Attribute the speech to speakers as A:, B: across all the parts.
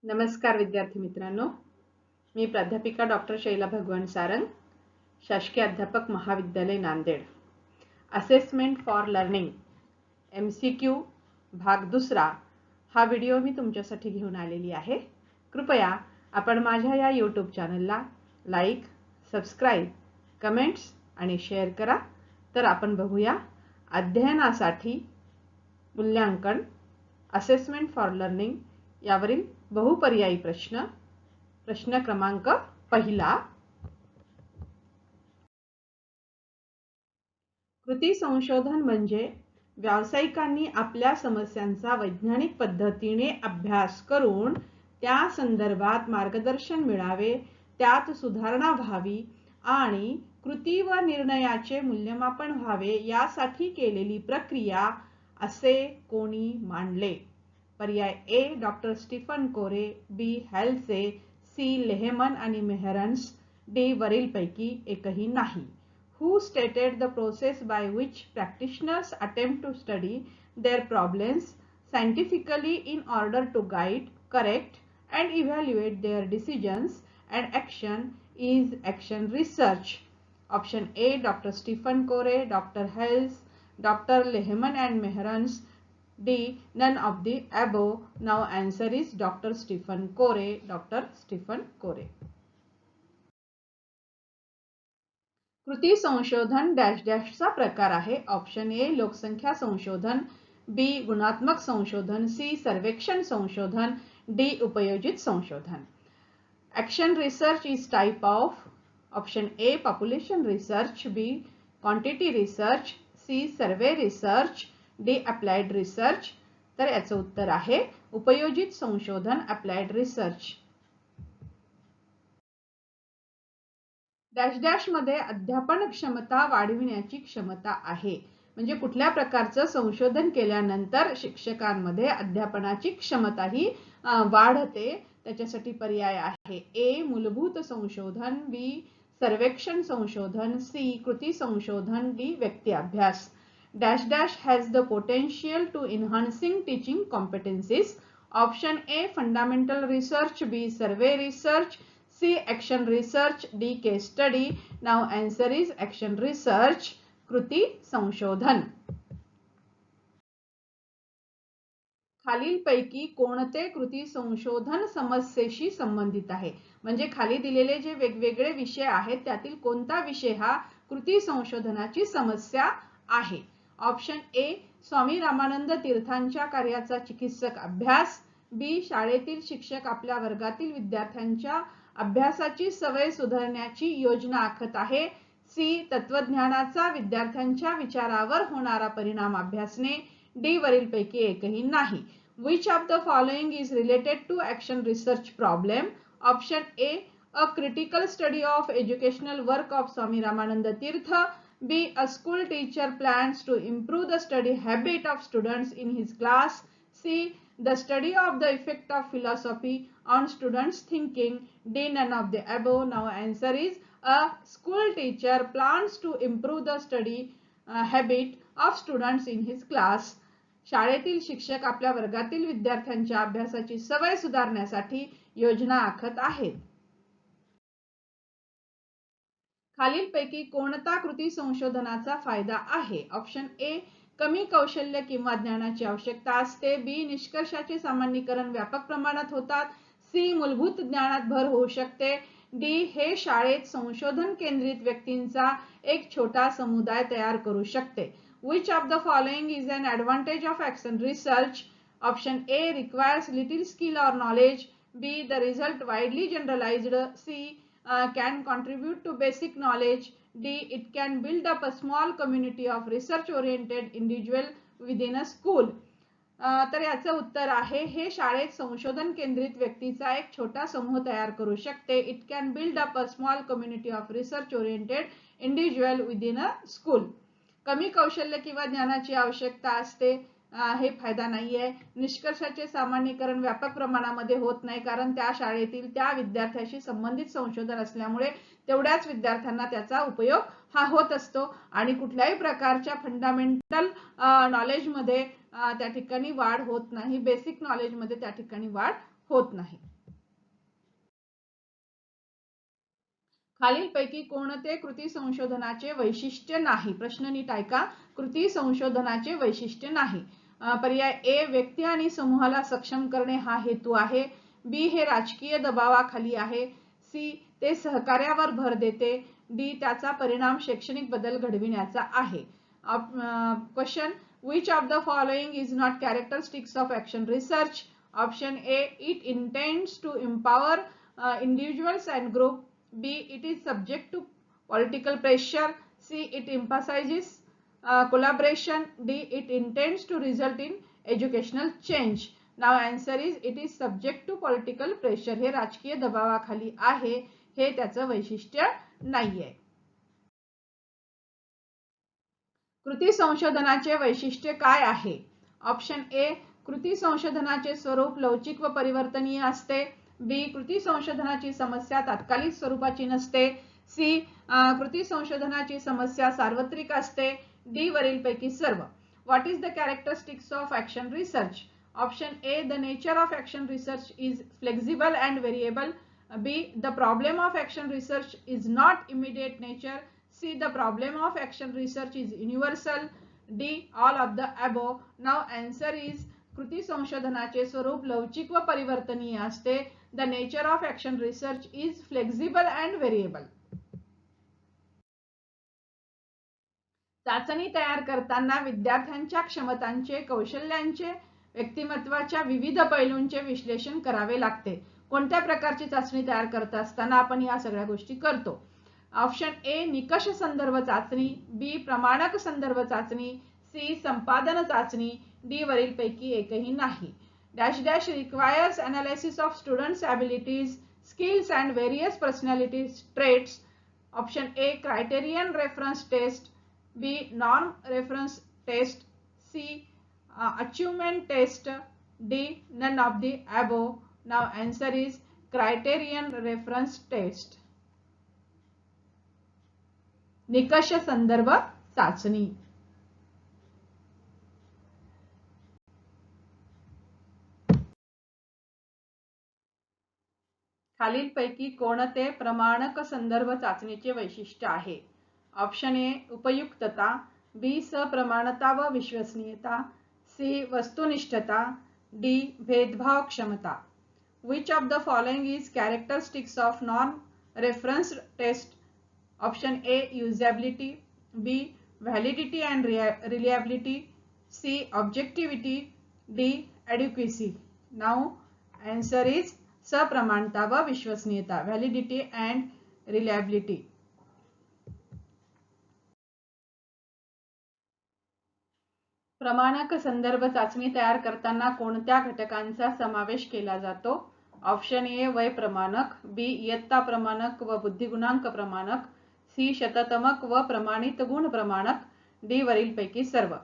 A: नमस्कार विद्यार्थी मित्रांनो, मी प्राध्यापिका डॉक्टर शैला भगवान सारंग, शासकीय अध्यापक महाविद्यालय Nanded. Assessment for learning MCQ भाग दुसरा हा व्हिडिओ मी तुमच्यासाठी घेऊन आलेली आहे. कृपया आपण माझ्या या YouTube चॅनलला लाईक, सबस्क्राईब, कमेंट्स आणि शेअर करा. तर आपण बघूया अध्ययनासाठी मूल्यांकन असेसमेंट फॉर लर्निंग यावरील बहुपर्यायी प्रश्न. प्रश्न क्रमांक पहिला. कृती संशोधन म्हणजे व्यावसायिकांनी आपल्या समस्यांचा वैज्ञानिक पद्धतीने अभ्यास करून त्या संदर्भात मार्गदर्शन मिळावे, त्यात सुधारणा व्हावी आणि कृती व निर्णयाचे मूल्यमापन व्हावे यासाठी केलेली प्रक्रिया असे कोणी मानले? पर्याय ए डॉक्टर स्टीफन कोरे, बी हेल्से, सी लेहमन आणि मेहरन्स, डी वरीलपैकी एकही नाही. Who stated the process by which practitioners attempt to study their problems scientifically in order to guide, correct, and evaluate their decisions and action is action research. Option A Dr. Stephen Corey, Dr. Hales, Dr. Lehman and Mehrans, D none of the above. Now answer is Dr. Stephen Corey. Dr. Stephen Corey. कृती संशोधन dash डॅशचा प्रकार आहे. Option A लोकसंख्या संशोधन, बी गुणात्मक संशोधन, C सर्वेक्षण संशोधन, डी उपयोजित संशोधन. Action research is type of. Option A population research, B quantity research, C survey research, D applied research. तर याचं उत्तर आहे उपयोजित संशोधन, अप्लाइड रिसर्च. डॅश डॅश मध्ये अध्यापन क्षमता वाढविण्याची क्षमता आहे. म्हणजे कुठल्या प्रकारचं संशोधन केल्यानंतर शिक्षकांमध्ये अध्यापनाची क्षमताही वाढते, त्याच्यासाठी पर्याय आहे. ए मूलभूत संशोधन, बी सर्वेक्षण संशोधन, सी कृती संशोधन, डी व्यक्ती अभ्यास. Dash dash has the potential to enhancing teaching competencies. Option A fundamental research, B survey research, C action research, D case study. Now answer is action research. कृती संशोधन. खालीलपैकी कोणते कृती संशोधन समस्येशी संबंधित आहे? म्हणजे खाली दिलेले जे वेगवेगळे विषय आहेत त्यातील कोणता विषय हा कृती संशोधनाची समस्या आहे? ऑप्शन ए स्वामी रामानंद तीर्थांच्या कार्याचा चिकित्सक अभ्यास, बी शाळेतील शिक्षक आपल्या वर्गातील विद्यार्थ्यांच्या अभ्यासाची सवय सुधारण्याची योजना आखत आहे, सी तत्वज्ञानाचा विद्यार्थ्यांच्या विचारावर होणारा परिणाम अभ्यासणे, डी वरीलपैकी एकही नाही. Which of the following is related to action research problem? Option A a critical study of educational work of Swami Ramananda Tirtha, B a school teacher plans to improve the study habit of students in his class, C the study of the effect of philosophy on students thinking, D none of the above. Now answer is a school teacher plans to improve the study habit of students in his class. शाळेतील शिक्षक आपल्या वर्गातील विद्यार्थ्यांच्या अभ्यासाची सवय सुधारण्यासाठी योजना आखत आहेत. खालीलपैकी कोणता कृती संशोधनाचा फायदा आहे? ऑप्शन ए कमी कौशल्य किंवा ज्ञानाची आवश्यकता असते, बी निष्कर्षाचे सामान्यीकरण व्यापक प्रमाणात होतात, सी मूलभूत ज्ञानात भर होऊ शकते, डी हे शाळेत संशोधन केंद्रित व्यक्तींचा एक छोटा समुदाय तयार करू शकते. Which of the following is an advantage of action research? Option A requires little skill or knowledge, B the result widely generalized, C can contribute to basic knowledge, D it can build up a small community of research oriented individual within a school. तर याचं उत्तर आहे हे शाळेत संशोधन केंद्रित व्यक्तीचा एक छोटा समूह तयार करू शकते. It can build up a small community of research oriented individual within a school. कमी कौशल्य किंवा ज्ञानाची आवश्यकता असते, हे फायदा नाहीये. निष्कर्षाचे सामान्यीकरण व्यापक प्रमाणामध्ये होत नाही कारण त्या शाळेतील त्या विद्यार्थ्याशी संबंधित संशोधन असल्यामुळे तेवढ्याच विद्यार्थ्यांना त्याचा उपयोग हा होत असतो आणि कुठल्याही प्रकारच्या फंडामेंटल नॉलेजमध्ये त्या ठिकाणी वाढ होत नाही, बेसिक नॉलेजमध्ये त्या ठिकाणी वाढ होत नाही. खालीलपैकी कोणते कृती संशोधनाचे वैशिष्ट्य नाही? प्रश्न नीट ऐका. कृती संशोधनाचे वैशिष्ट्य नाही. पर्याय ए, व्यक्ती आणि समूहाला सक्षम करणे हा हेतू आहे. बी, हे राजकीय दबावाखाली आहे. सी, ते सहकार्यावर भर देते. डी, त्याचा परिणाम शैक्षणिक बदल घडविण्याचा आहे. Question, which of the following is not characteristics of action research? Option A, it intends to empower individuals and group. B, it is subject to political pressure. C, it emphasizes collaboration. D, it intends to result in educational change. Now answer is it is subject to political pressure. हे राजकीय दबावाखाली आहे, हे त्याचं वैशिष्ट्य नाहीये. कृती संशोधनाचे वैशिष्ट्य काय आहे? ऑप्शन ए, कृती संशोधनाचे स्वरूप लवचिक व परिवर्तनीय असते. बी, कृती संशोधनाची समस्या तात्कालिक स्वरूपाची नसते. सी, कृती संशोधनाची समस्या सार्वत्रिक असते. डी, वरीलपैकी सर्व. What is the characteristics of action research? Option A, the nature of action research is flexible and variable. B, the problem of action research is not immediate nature. C, the problem of action research is universal. D, all of the above. Now answer is कृती संशोधनाचे स्वरूप लवचिक व परिवर्तनीय असते. The nature of action research is flexible and variable. चाचणी तयार करताना विद्यार्थ्यांच्या क्षमतांचे, कौशल्यांचे, व्यक्तिमत्वाच्या विविध पैलूंचे विश्लेषण करावे लागते. कोणत्या प्रकारची चाचणी तयार करत असताना आपण या सगळ्या गोष्टी करतो? ऑप्शन ए, निकष संदर्भ चाचणी. बी, प्रमाणक संदर्भ चाचणी. सी, संपादन चाचणी. डी, वरीलपैकी एकही नाही. Dash dash requires analysis of students abilities, skills and various personality traits. Option A, criterion reference test. B, norm reference test. C, achievement test. D, none of the above. Now answer is criterion reference test. निकष संदर्भ चाचणी. खालीलपैकी कोणते प्रमाणक संदर्भ चाचणीचे वैशिष्ट्य आहे? ऑप्शन ए, उपयुक्तता. बी, सप्रमाणता व विश्वसनीयता. सी, वस्तुनिष्ठता. डी, भेदभाव क्षमता. Which of the following is characteristics of non-reference test? Option A, usability. B, validity and reliability. C, objectivity. D, adequacy. Now answer is सप्रमाणता व विश्वसनीयता, व्हॅलिडिटी अँड रिलायबिलिटी. प्रमाणक संदर्भ चाचणी तयार करताना कोणत्या घटकांचा समावेश केला जातो? ऑप्शन ए, वय प्रमाणक. बी, इयत्ता प्रमाणक व बुद्धिगुणांक प्रमाणक. सी, शततमक व प्रमाणित गुण प्रमाणक. डी, वरीलपैकी सर्व.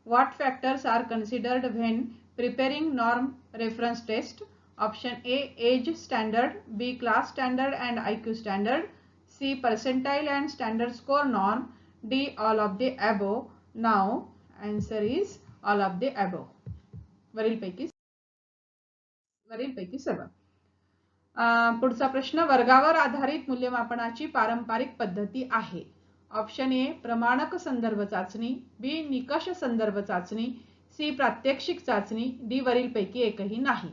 A: What factors are considered when preparing norm reference test? Option A, age standard. B, class standard and IQ standard. C, percentile and standard score norm. D, all of the above. Now answer is all of the above. वरीलपैकी सर्व. पुढचा प्रश्न, वर्गावर आधारित मूल्यमापनाची पारंपरिक पद्धती आहे. ऑप्शन ए, प्रमाणक संदर्भ चाचणी. बी, निकष संदर्भ चाचणी. सी, प्रात्यक्षिक चाचणी. डी, वरीलपैकी एकही नाही.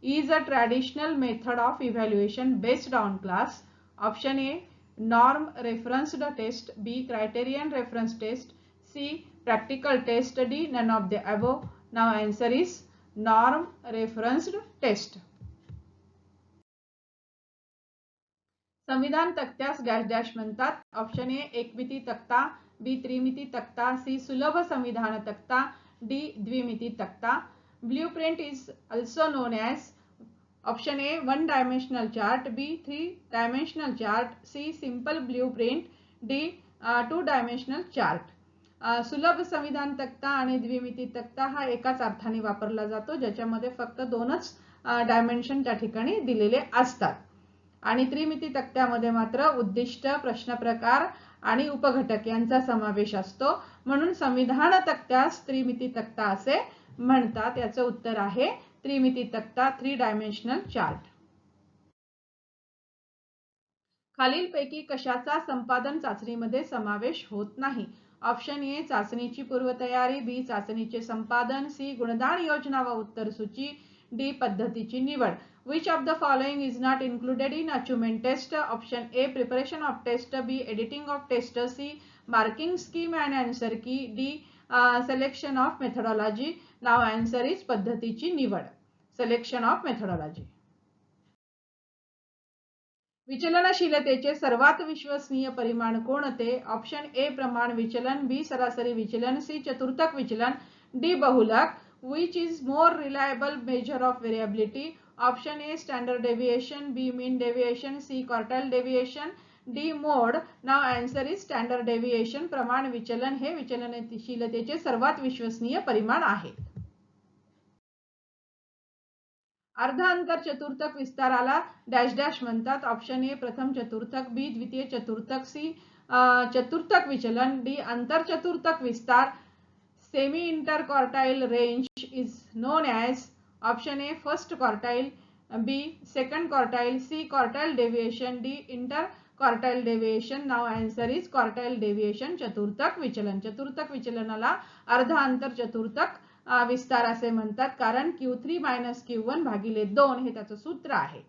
A: Is a traditional method of evaluation based on class. Option A, norm referenced test. B, criterion reference test. C, practical test. D, none of the above. Now answer is norm referenced test. संविधान तक्त्यास dash dash म्हणतात. Option A, एकमिती तक्ता. B, त्रिमिती तक्ता. C, सुलभ संविधान तक्ता. D, द्विमिती तक्ता. Blueprint is also known as option A, one dimensional chart. B, three dimensional chart. C, simple blueprint. D, two dimensional chart. सुलभ संविधान तक्ता आणि द्विमिती तक्ता हा एकाच अर्थाने वापरला जातो, ज्याच्यामध्ये फक्त दोनच डायमेन्शन त्या ठिकाणी दिलेले असतात. आणि त्रिमिती तक्त्यामध्ये मात्र उद्दिष्ट, प्रश्न प्रकार आणि उपघटक यांचा समावेश असतो. म्हणून संविधान तक्त्यास त्रिमिती तक्ता असे म्हणतात. याचं उत्तर आहे त्रिमिती तक्ता, 3 डायमेन्शनल चार्ट. खालीलपैकी कशाचा संपादन चाचणीमध्ये समावेश होत नाही? ऑप्शन ए चाचणीची पूर्वतयारी, बी चाचणीचे संपादन, सी गुणधान योजना व उत्तर सूची, डी पद्धतीची निवड. Which of the following is not included in achievement test? Option A preparation of test, B editing of test, C marking scheme and answer key, D selection of methodology. Now answer is पद्धतीची निवड, selection of methodology. विचलनशीलतेचे सर्वात विश्वसनीय परिमाण कोणते? Option A प्रमाण विचलन, बी सरासरी विचलन, सी चतुर्थक विचलन, डी बहुलक. Which is more reliable measure of variability? Option A standard deviation, B mean deviation, C quartile deviation, D mode. Now answer is standard deviation. प्रमाण विचलन हे विचलनशीलतेचे सर्वात विश्वसनीय परिमाण आहे. अर्ध अंतर चतुर्थक विस्ताराला डॅश डॅश म्हणतात. ऑप्शन ए प्रथम चतुर्थक, बी द्वितीय चतुर्थक, सी चतुर्थक विचलन, डी अंतर चतुर्थक विस्तार. Semi interquartile range is known as. Option A first quartile, B second quartile, C quartile deviation, D inter quartile deviation. Now answer is quartile deviation, चतुर्थक विचलन. चतुर्थक विचलनाला अर्ध अंतर चतुर्थक विस्तार असे म्हणतात, कारण Q3 - Q1 भागिले 2 हे त्याचं सूत्र आहे.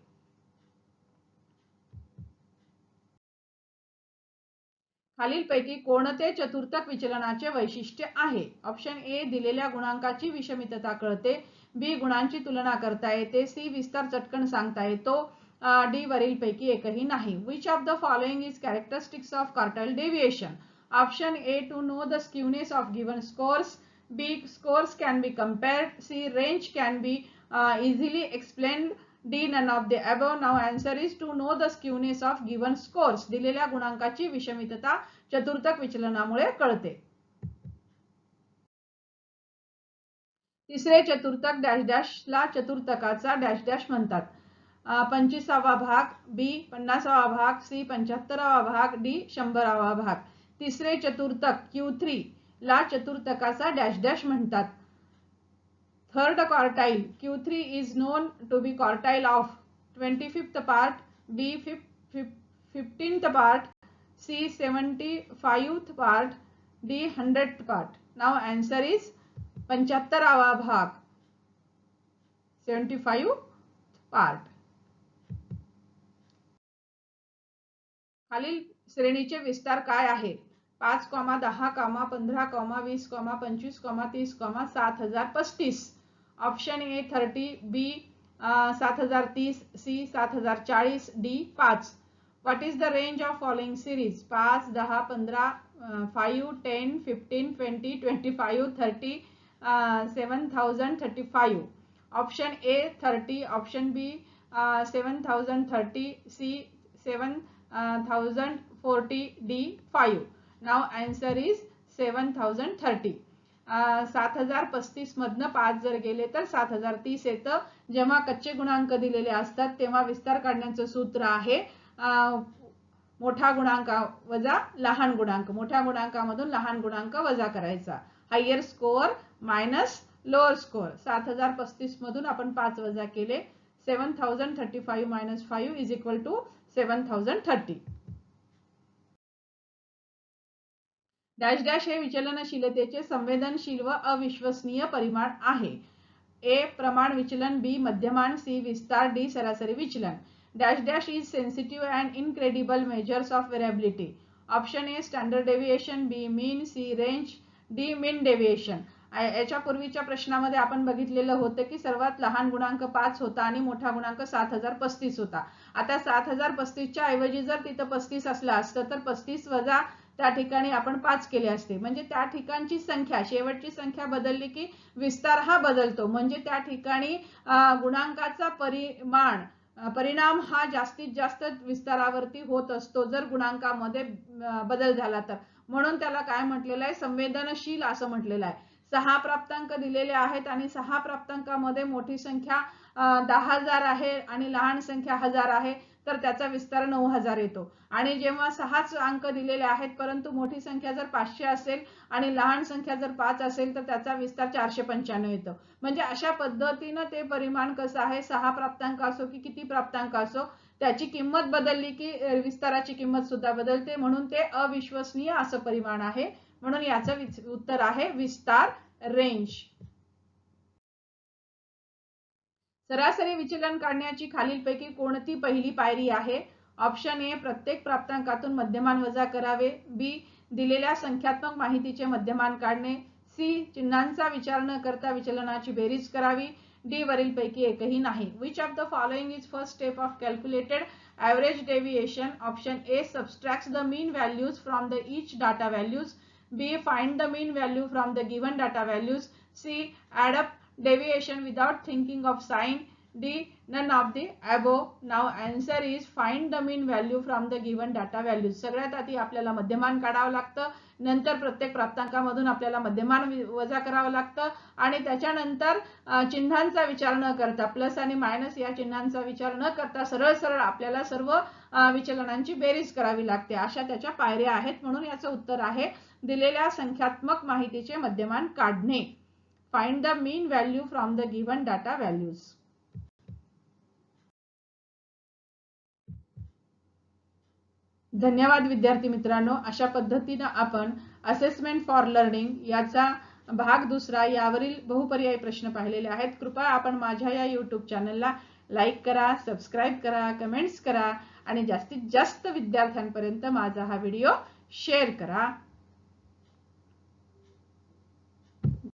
A: खालीलपैकी कोणते चतुर्थक विचलनाचे वैशिष्ट्य आहे? ऑप्शन ए दिलेल्या गुणांकाची विषमितता कळते, बी गुणांची तुलना करता येते, सी विस्तार चटकन सांगता येतो, डी वरीलपैकी एकही नाही. Which of the following is characteristics of quartile deviation? Option A to know the skewness of given scores, B scores can be compared, C range can be easily explained, D none of the above. Now answer is to know the skewness of given scores. दिलेल्या गुणांकाची विषमितता चतुर्थक विचलनामुळे कळते. तिसरे चतुर्थक dash dash ला चतुर्थकाचा dash dash म्हणतात. 25वा भाग, बी 50वा भाग, C 75वा भाग, D 100वा भाग. तिसरे चतुर्थक Q3 ला चतुर्थकाचा डॅश डॅश म्हणतात. Third quartile Q3 is known to be quartile of 25th part, B 15th part, C 75th part, D 100th part. Now answer is 75वा भाग, 75th part. खालील श्रेणीचे विस्तार काय आहे? 5, 10, 15, 20, 25, 30, 7035. Option A 30, B 7030, C 7040, D 5. What is the range of following series? 5, 10, 15, 5, 10, 15, 20, 25, 30, 7035. Option A 30, option B 7030, C 7040, D 5. Now answer is 7030. 7035 मधनं 5 जर गेले तर 7030 येतं. जेव्हा कच्चे गुणांक दिलेले असतात तेव्हा विस्तार काढण्याचं सूत्र आहे मोठा गुणांक वजा लहान गुणांक. मोठ्या गुणांकामधून लहान गुणांक वजा करायचा. Higher score minus lower score. 7035 मधून आपण 5 वजा केले. 7035 - 5 is equal to 7030. Dash dash हे विचलनशीलतेचे संवेदनशील व अविश्वसनीय परिमाण आहे. ए प्रमाण विचलन, बी मध्यमान, सी विस्तार, डी सरासरी विचलन. Dash dash is sensitive and incredible measures of variability. Option A standard deviation, B mean, C range, D mean deviation. याच्या पूर्वीच्या प्रश्नामध्ये आपण बघितलेलं होतं की सर्वात लहान गुणांक 5 होता आणि मोठा गुणांक 7035 होता. आता 7035च्या ऐवजी जर तिथं 35 असला असतं तर 35 वजा त्या ठिकाणी आपण 5 केले असते. म्हणजे त्या ठिकाणची संख्या, शेवटची संख्या बदलली की विस्तार हा बदलतो. म्हणजे त्या ठिकाणी गुणांकाचा परिणाम हा जास्तीत जास्त विस्तारावरती होत असतो जर गुणांकामध्ये बदल झाला तर. म्हणून त्याला काय म्हटलेलं आहे? संवेदनशील असं म्हटलेलं आहे. 6 प्राप्तांक दिलेले आहेत आणि 6 प्राप्तांकामध्ये मोठी संख्या 10,000 आहे आणि लहान संख्या 1000 आहे. तर त्याचा विस्तार 9000 येतो. आणि जेव्हा 6च अंक दिलेले आहेत परंतु मोठी संख्या जर 500 असेल आणि लहान संख्या जर 5 असेल तर त्याचा विस्तार 495 येतो. म्हणजे अशा पद्धतीने ते परिमाण कसं आहे, 6 प्राप्तांक असो की किती प्राप्तांक असो, त्याची किंमत बदलली की विस्ताराची किंमत सुद्धा बदलते, म्हणून ते अविश्वसनीय असं परिमाण आहे. म्हणून याचं उत्तर आहे विस्तार, रेंज. सरासरी विचलन काढण्याची खालीलपैकी कोणती पहिली पायरी आहे? ऑप्शन ए, प्रत्येक प्राप्तांकातून मध्यमान वजा करावे. बी, दिलेल्या संख्यात्मक माहितीचे मध्यमान काढणे. सी, चिन्हांचा विचार न करता विचलनाची बेरीज करावी. डी, वरीलपैकी एकही नाही. Which of the following is first step of calculated average deviation? Option A, subtract the mean values from the each data values. B, find the mean value from the given data values. C, add up deviation without thinking of sign. D, none of the above. Now answer is find the mean value from the given data values. सगळ्यात आधी आपल्याला मध्यमान काढावं लागतं, नंतर प्रत्येक प्राप्तांकामधून आपल्याला मध्यमान वजा करावं लागतं आणि त्याच्यानंतर चिन्हांचा विचार न करता, प्लस आणि मायनस या चिन्हांचा विचार न करता सरळ सरळ आपल्याला सर्व विचलनांची बेरीज करावी लागते. अशा त्याच्या पायऱ्या आहेत. म्हणून याचं उत्तर आहे दिलेल्या संख्यात्मक माहितीचे मध्यमान काढणे. Find the mean value from the given data values. धन्यवाद विद्यार्थी मित्रांनो. अशा पद्धतीने आपण असेसमेंट फॉर लर्निंग याचा भाग दुसरा यावरील बहुपर्यायी प्रश्न पाहिलेले आहेत. कृपया आपण माझ्या या YouTube चॅनलला लाईक करा, सबस्क्राईब करा, कमेंट्स करा आणि जास्तीत जास्त विद्यार्थ्यांपर्यंत माझा हा व्हिडिओ शेअर करा.